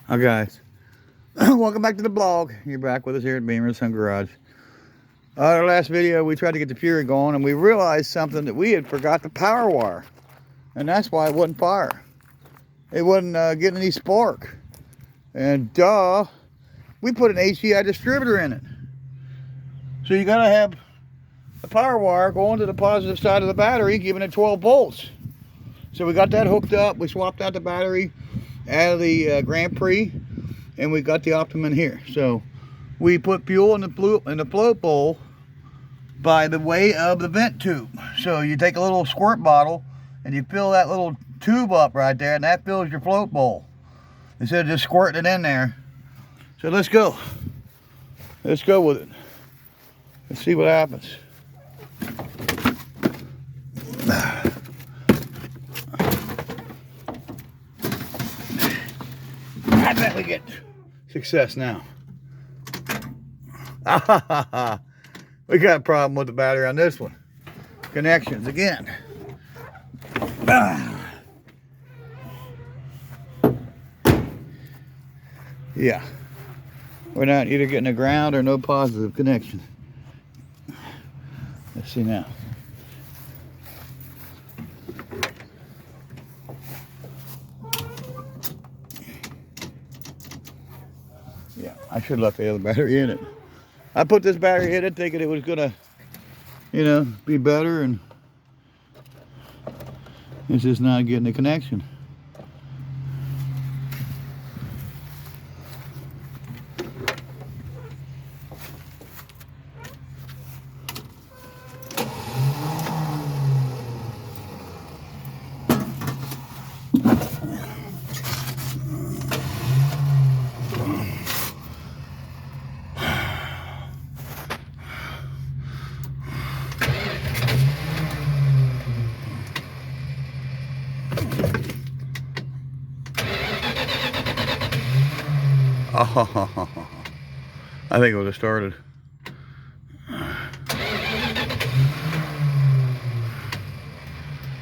Hi guys, welcome back to the blog. You're back with us here at Beamer Sun Garage. Our last video we tried to get the Fury going and we realized something, that we had forgot the power wire. And that's why it wouldn't fire. It wasn't getting any spark. And we put an HDI distributor in it. So you gotta have the power wire going to the positive side of the battery, giving it 12 volts. So we got that hooked up. We swapped out the battery out of the Grand Prix, and we got the Optimum here. So we put fuel in the float bowl by the way of the vent tube. So you take a little squirt bottle and you fill that little tube up right there, and that fills your float bowl instead of just squirting it in there. So let's go with it. Let's see what happens. I bet we get success now. We got a problem with the battery on this one. Connections again. Yeah. We're not either getting a ground or no positive connection. Let's see now. Yeah, I should have left the other battery in it. I put this battery in it thinking it was gonna, be better, and it's just not getting the connection. Oh, I think it would have started.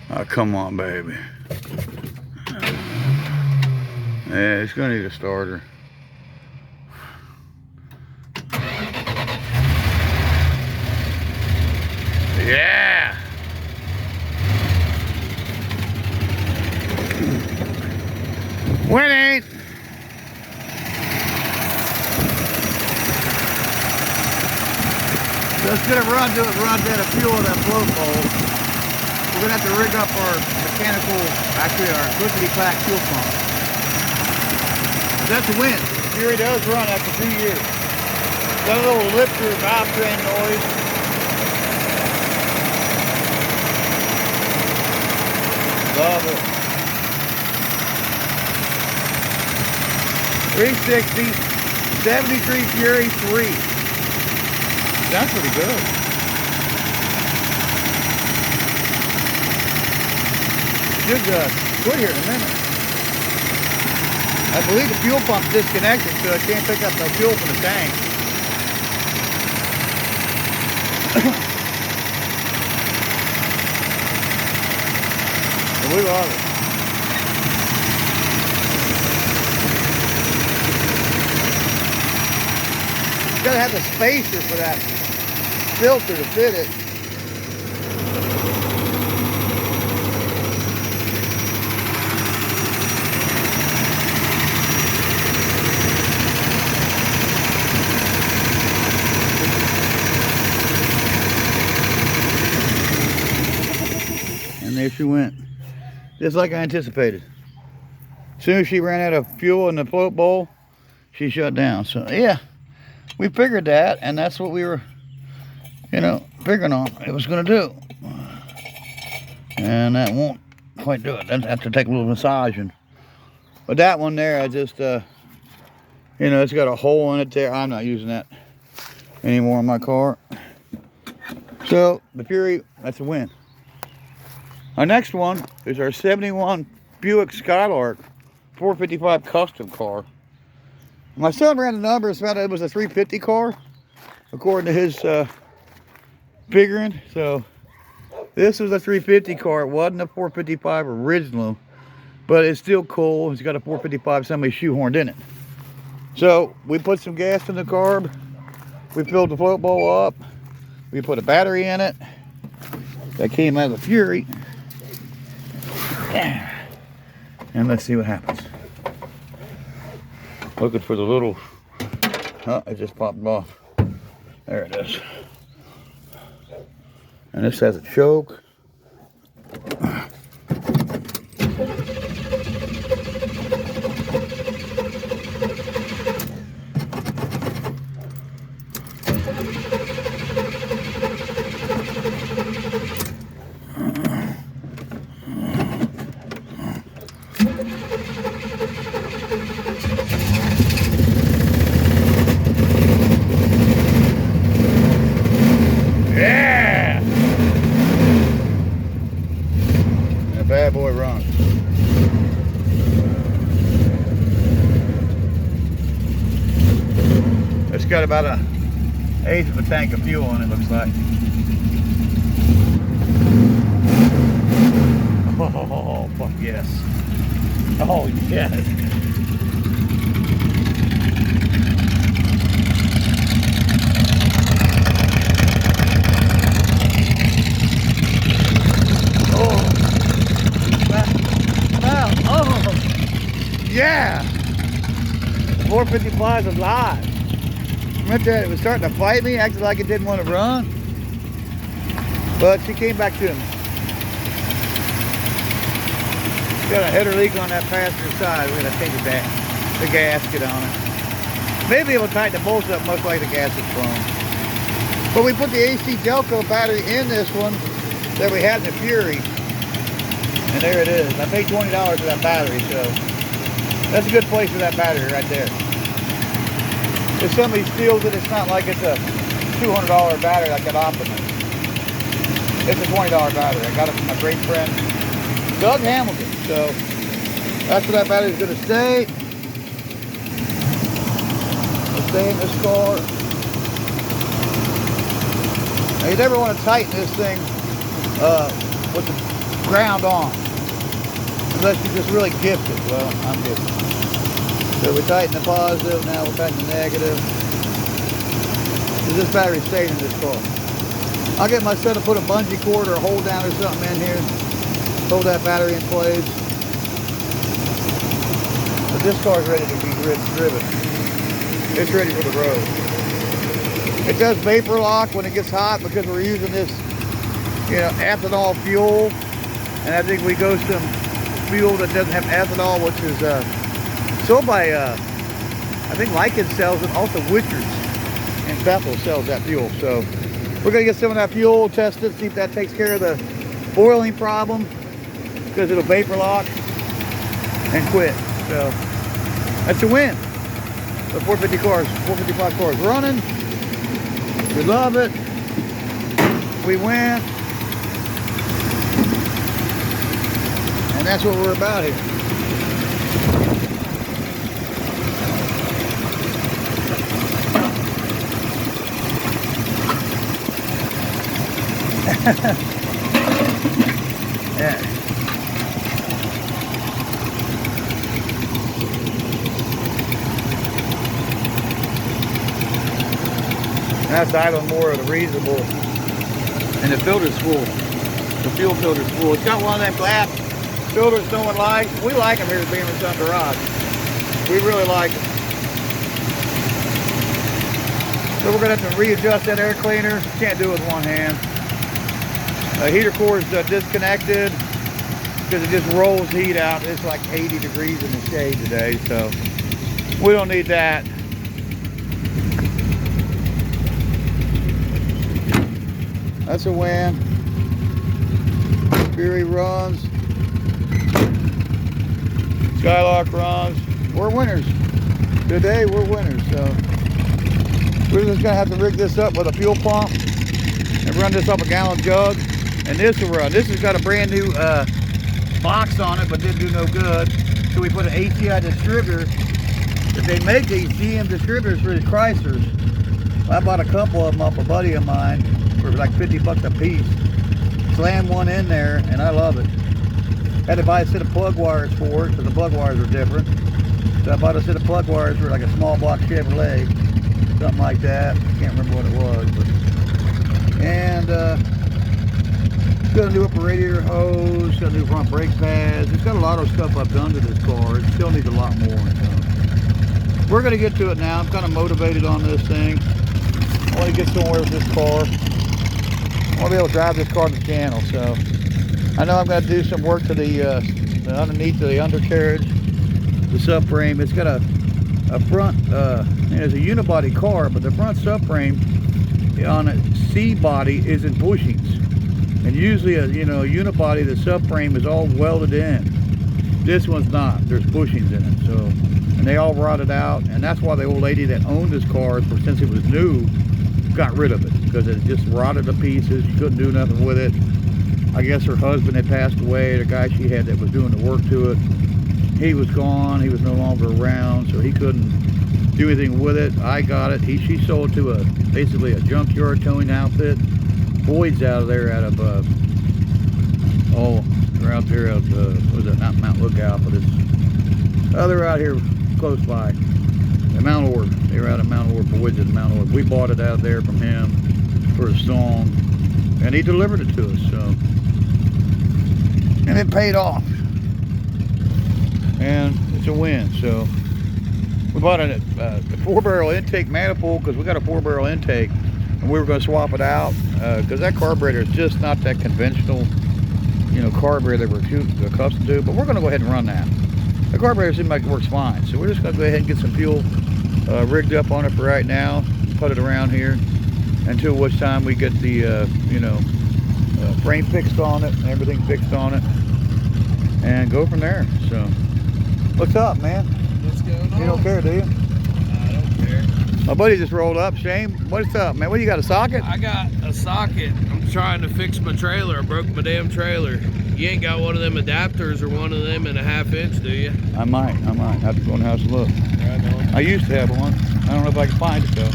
Oh, come on, baby. Yeah, it's gonna need a starter. Yeah. Winning. So let's get a run to it, run out of fuel in that float bowl. We're gonna have to rig up our our clickety clack fuel pump. But that's a win. Fury does run after 2 years. Got a little lifter valve train noise. Love it. 360, 73 Fury 3. That's pretty good. Should quit here in a minute. I believe the fuel pump's disconnected, so it can't pick up no fuel from the tank. But we love it. You gotta have the spacer for that filter to fit it. And there she went, just like I anticipated. As soon as she ran out of fuel in the float bowl, she shut down. So yeah, we figured that, and that's what we were figuring on it was going to do. And that won't quite do it. I'd have to take a little massaging. But that one there, I just, it's got a hole in it there. I'm not using that anymore in my car. So, the Fury, that's a win. Our next one is our 71 Buick Skylark 455 custom car. My son ran the numbers, found out it was a 350 car, according to his figuring. So this was a 350 car. It wasn't a 455 original, but it's still cool. It's got a 455 somebody shoehorned in it. So we put some gas in the carb. We filled the float bowl up. We put a battery in it that came out of the Fury. And let's see what happens. Looking for the little, oh, it just popped off. There it is. And this has a choke. Bad boy run. It's got about an eighth of a tank of fuel in it, looks like. Oh, fuck yes. Oh, yes. Yeah! 455 is alive. Meant that it was starting to fight me, acted like it didn't want to run. But she came back to me. Got a header leak on that passenger side. We're gonna change the gasket on it. Maybe it'll tighten the bolts up, much like the gasket's blown. But we put the AC Delco battery in this one that we had in the Fury. And there it is. I paid $20 for that battery, so that's a good place for that battery right there. If somebody steals it, it's not like it's a $200 battery like that Optimus. It's a $20 battery. I got it from my great friend Doug Hamilton. So that's where that battery is going to stay. It'll stay in this car. Now you never want to tighten this thing with the ground on, unless you're just really gifted. Well, I'm gifted. So we tighten the positive, now we'll tighten the negative. This battery stayed in this car. I'll get my son to put a bungee cord or a hold down or something in here. Hold that battery in place. But this car's ready to be driven. It's ready for the road. It does vapor lock when it gets hot because we're using this, you know, ethanol fuel. And I think we go some fuel that doesn't have ethanol, which is sold by, I think Lycan sells it, also Witchers and Bethel sells that fuel. So we're gonna get some of that fuel, test it, see if that takes care of the boiling problem, because it'll vapor lock and quit. So that's a win. The 455 cars running. We love it. We win. And that's what we're about here. Yeah. That's idling more of the reasonable, and the filter's full. The fuel filter's full. It's got one of them glass filters no one likes. We like them here at Beamer Sun Garage. We really like them. So we're gonna have to readjust that air cleaner. Can't do it with one hand. Heater core is disconnected because it just rolls heat out. It's like 80 degrees in the shade today, so we don't need that. That's a win. Fury runs. Skylark runs. We're winners. Today we're winners. So we're just gonna have to rig this up with a fuel pump and run this up a gallon jug. And this will run. This has got a brand new box on it, but didn't do no good. So we put an ATI distributor. If they make these GM distributors for the Chryslers, I bought a couple of them off a buddy of mine for like 50 bucks a piece. Slam one in there, and I love it. Had to buy a set of plug wires for it, because the plug wires are different. So I bought a set of plug wires for like a small block Chevrolet, something like that. Can't remember what it was, but and got a new upper radiator hose, got new front brake pads. It's got a lot of stuff I've done to this car. It still needs a lot more. So we're gonna get to it now. I'm kind of motivated on this thing. I want to get somewhere with this car. I want to be able to drive this car to the channel. So I know I'm gonna do some work to the underneath of the undercarriage, the subframe. It's got a front, it's a unibody car, but the front subframe on a C body is in bushings. And usually a unibody, the subframe is all welded in. This one's not. There's bushings in it. So, and they all rotted out, and that's why the old lady that owned this car, since it was new, got rid of it, because it just rotted to pieces. She couldn't do nothing with it. I guess her husband had passed away. The guy she had that was doing the work to it, he was gone. He was no longer around, so he couldn't do anything with it. I got it. She sold it to basically a junkyard towing outfit. Boyd's out of there, out of they're out there at what is it, not Mount Lookout, but it's they're out here close by, at Mount Orb. They were out of Mount Orb. Boyd's at Mount Orb. We bought it out there from him for a song, and he delivered it to us. So, and it paid off, and it's a win. So we bought a 4-barrel intake manifold, because we got a 4-barrel intake. And we were going to swap it out because that carburetor is just not that conventional, carburetor that we're accustomed to. But we're going to go ahead and run that. The carburetor seems like it works fine, so we're just going to go ahead and get some fuel rigged up on it for right now. Put it around here until which time we get the frame fixed on it and everything fixed on it, and go from there. So, what's up, man? What's going on? You don't care, do you? My buddy just rolled up. Shane, what's up, man? What, you got a socket? I got a socket. I'm trying to fix my trailer. I broke my damn trailer. You ain't got one of them adapters or one of them in a 1/2 inch, do you? I might have to go in the house and look. Right on. I used to have one. I don't know if I can find it though.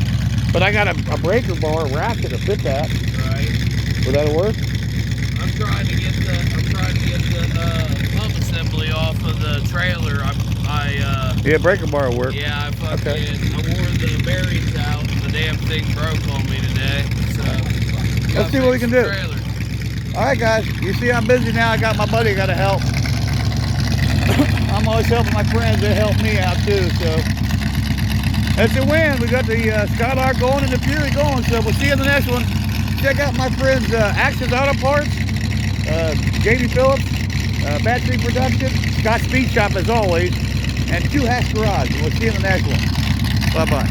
But I got a breaker bar ratchet to fit that. Right. Will that work? I'm trying to get the pump assembly off of the trailer. Yeah, breaker bar will work. Yeah, I wore the bearings out and the damn thing broke on me today. So let's see what we can do. Trailer. All right, guys. You see I'm busy now. I got my buddy got to help. I'm always helping my friends. They help me out too. So it's a win. We got the Skylark going and the Fury going. So we'll see you in the next one. Check out my friends Access Auto Parts, JD Phillips, Battery Production, Scott Speed Shop as always, and 2 Hash Garage. We'll see you in the next one. Bye-bye.